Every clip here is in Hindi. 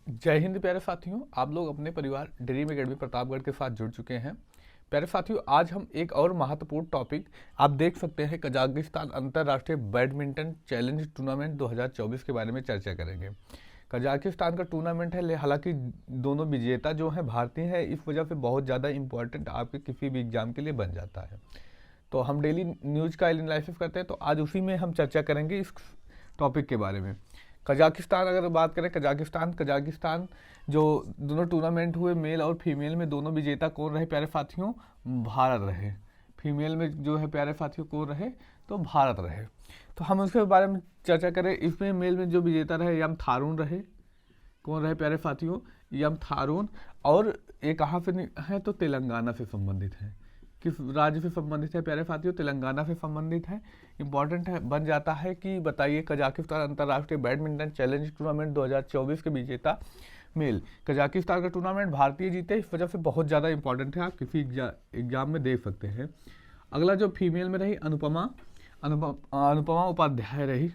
जय हिंद प्यारे साथियों, आप लोग अपने परिवार ड्रीम एकेडमी प्रतापगढ़ के साथ जुड़ चुके हैं। प्यारे साथियों, आज हम एक और महत्वपूर्ण टॉपिक आप देख सकते हैं कजाकिस्तान अंतर्राष्ट्रीय बैडमिंटन चैलेंज टूर्नामेंट 2024 के बारे में चर्चा करेंगे। कजाकिस्तान का टूर्नामेंट है, हालांकि दोनों विजेता जो हैं भारतीय हैं, इस वजह से बहुत ज़्यादा इंपॉर्टेंट आपके किसी भी एग्जाम के लिए बन जाता है। तो हम डेली न्यूज़ का एनालिसिस करते हैं, तो आज उसी में हम चर्चा करेंगे इस टॉपिक के बारे में। कजाकिस्तान, अगर बात करें कजाकिस्तान जो दोनों टूर्नामेंट हुए मेल और फीमेल में, दोनों विजेता कौन रहे प्यारे साथियों? भारत रहे। फीमेल में जो है प्यारे साथियों कौन रहे? तो भारत रहे। तो हम उसके बारे में चर्चा करें। इसमें मेल में जो विजेता रहे यम थारून रहे। कौन रहे प्यारे साथियों? यम थारून। और ये कहाँ से है? तो तेलंगाना से संबंधित है। किस राज्य से संबंधित है प्यारे साथियों? तेलंगाना से संबंधित है। इंपॉर्टेंट है, बन जाता है कि बताइए कजाकिस्तान अंतर्राष्ट्रीय बैडमिंटन चैलेंज टूर्नामेंट 2024 के विजेता मेल। कजाकिस्तान का टूर्नामेंट भारतीय जीते, इस वजह से बहुत ज़्यादा इंपॉर्टेंट है, आप किसी एग्जाम में देख सकते हैं। अगला जो फीमेल में रही अनुपमा उपाध्याय रही।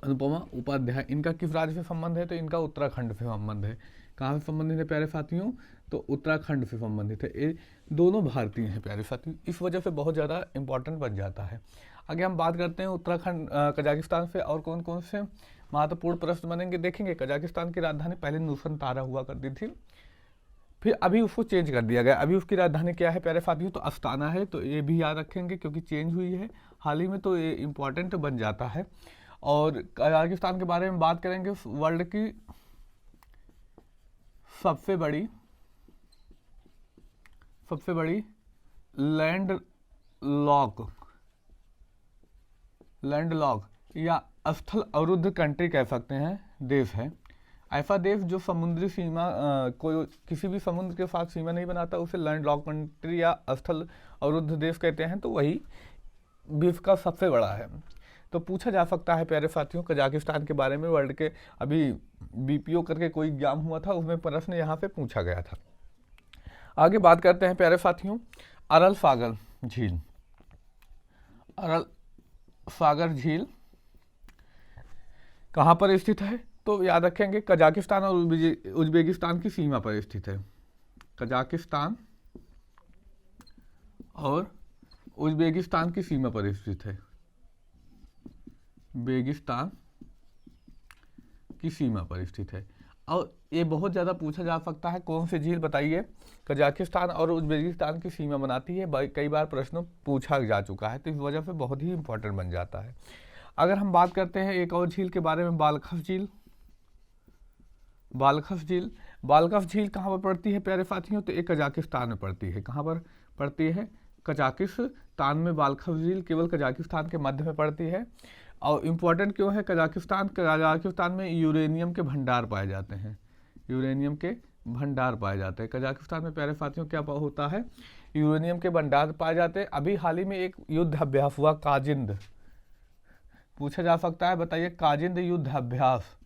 अनुपमा उपाध्याय, इनका किस राज्य से संबंध है? तो इनका उत्तराखंड से संबंध है। कहाँ से संबंधित है प्यारे साथियों? तो उत्तराखंड से संबंधित है। ये दोनों भारतीय हैं प्यारे साथियों, इस वजह से बहुत ज़्यादा इंपॉर्टेंट बन जाता है। आगे हम बात करते हैं उत्तराखंड कजाकिस्तान से और कौन कौन से महत्वपूर्ण प्रश्न बनेंगे देखेंगे। कजाकिस्तान की राजधानी पहले नूरसंतारा हुआ करती थी, फिर अभी उसको चेंज कर दिया गया। अभी उसकी राजधानी क्या है प्यारे साथियों? तो अस्ताना है। तो ये भी याद रखेंगे क्योंकि चेंज हुई है हाल ही में, तो ये इंपॉर्टेंट बन जाता है। और कजाकिस्तान के बारे में बात करेंगे, वर्ल्ड की सबसे बड़ी लैंड लॉक या स्थल अवरुद्ध कंट्री कह सकते हैं, देश है। ऐसा देश जो समुद्री सीमा कोई किसी भी समुद्र के साथ सीमा नहीं बनाता, उसे लैंड लॉक कंट्री या स्थल अवरुद्ध देश कहते हैं। तो वही विश्व का सबसे बड़ा है। तो पूछा जा सकता है प्यारे साथियों कजाकिस्तान के बारे में। वर्ल्ड के अभी बीपीओ करके कोई एग्जाम हुआ था, उसमें प्रश्न यहाँ पे पूछा गया था। आगे बात करते हैं प्यारे साथियों, अरल सागर झील। अरल सागर झील कहाँ पर स्थित है? तो याद रखेंगे कजाकिस्तान और उज्बेकिस्तान की सीमा पर स्थित है। कजाकिस्तान और उज्बेकिस्तान की सीमा पर स्थित है। बेगिस्तान की सीमा पर स्थित है। और ये बहुत ज़्यादा पूछा जा सकता है, कौन सी झील बताइए कजाकिस्तान और उज्बेकिस्तान की सीमा बनाती है? कई बार प्रश्न पूछा जा चुका है, तो इस वजह से बहुत ही इंपॉर्टेंट बन जाता है। अगर हम बात करते हैं एक और झील के बारे में, बालखस झील। बालखस झील कहाँ पर पड़ती है प्यारे साथियों? तो एक कजाकिस्तान में पड़ती है। कहाँ पर पड़ती है? कजाकिस्तान में बालखस झील केवल कजाकिस्तान के मध्य में पड़ती है। और इम्पोर्टेंट क्यों है? कजाकिस्तान में यूरेनियम के भंडार पाए जाते हैं। यूरेनियम के भंडार पाए जाते हैं कजाकिस्तान में प्यारे साथियों। क्या होता है? यूरेनियम के भंडार पाए जाते हैं। अभी हाल ही में एक युद्ध अभ्यास हुआ, काजिंद। पूछा जा सकता है, बताइए काजिंद युद्ध अभ्यास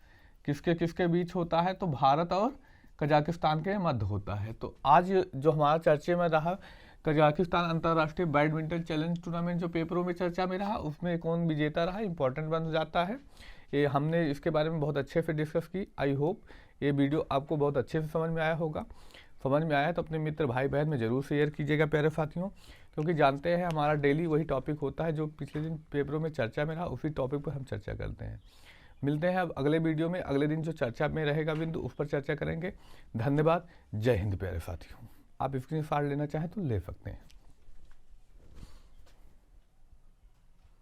किसके किसके बीच होता है? तो भारत और कजाकिस्तान के मध्य होता है। तो आज जो हमारा चर्चे में रहा कजाकिस्तान अंतर्राष्ट्रीय बैडमिंटन चैलेंज टूर्नामेंट, जो पेपरों में चर्चा में रहा, उसमें कौन विजेता रहा, इंपॉर्टेंट बन जाता है। ये हमने इसके बारे में बहुत अच्छे से डिस्कस की। आई होप ये वीडियो आपको बहुत अच्छे से समझ में आया होगा। समझ में आया तो अपने मित्र भाई बहन में ज़रूर शेयर कीजिएगा प्यारे साथियों, क्योंकि जानते हैं हमारा डेली वही टॉपिक होता है जो पिछले दिन पेपरों में चर्चा में रहा, उसी टॉपिक पर हम चर्चा करते हैं। मिलते हैं अब अगले वीडियो में। अगले दिन जो चर्चा में रहेगा बिंदु, उस पर चर्चा करेंगे। धन्यवाद। जय हिंद प्यारे साथियों। आप स्क्रीनशॉट लेना चाहें तो ले सकते हैं।